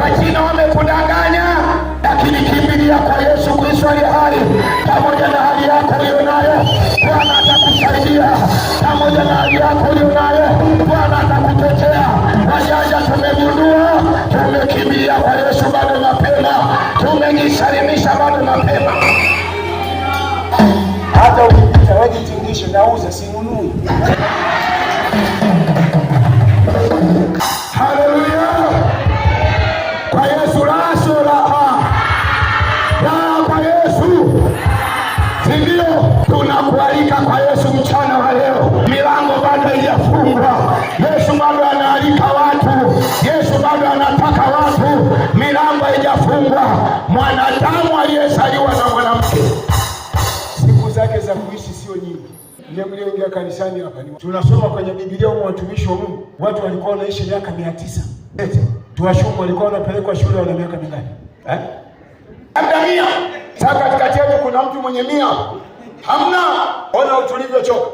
Wajina wamekudanganya, lakini kimbilia kwa Yesu Kristo aliye hai. Pamoja na hali yako ulionayo, Bwana atakusaidia. Pamoja na hali yako ulionayo, Bwana atakutetea. Wajanja tumegundua, tumekimbilia kwa Yesu bado mapema, tumejisalimisha bado mapema. Hata ukipita wewe jitingishe, nauza sinunui. Haleluya! Kwa Yesu raso raha kwa Yesu. Ndio tunakualika kwa Yesu mchana wa leo. Milango bado haijafungwa. Yesu bado anaalika watu. Yesu bado anataka watu. Milango haijafungwa. Mwanadamu aliyezaliwa na mwanamke, siku zake za kuishi sio nyingi. Ndio mlioingia kanisani hapa tunasoma kwenye Biblia huko, watumishi wa Mungu watu walikuwa wanaishi miaka 900. Tuwashumu walikuwa wanapelekwa shule wana miaka mingapi? Labda 100. Sasa katikati yetu kuna mtu mwenye 100. Hamna. Ona tulivyochoka.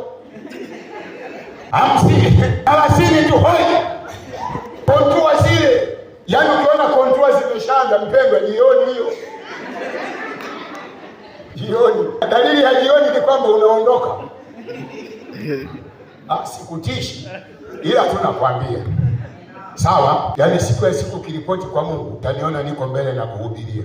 50, 30 tu hoi. Kontua zile. Yaani ukiona kontua zimeshaanza mpendwa, jioni hiyo. Jioni. Dalili ya jioni ni kwamba unaondoka. Sikutishi, ila tunakwambia sawa. Yaani siku ya siku kiripoti kwa Mungu, utaniona niko mbele na kuhubiria.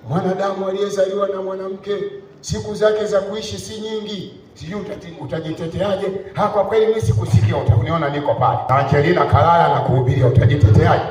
Mwanadamu aliyezaliwa na mwanamke, siku zake za kuishi si nyingi. Sijui utajiteteaje? Kwa kweli mimi sikusikia, utaniona niko pale na Angelina Kalala na kuhubiria, utajiteteaje?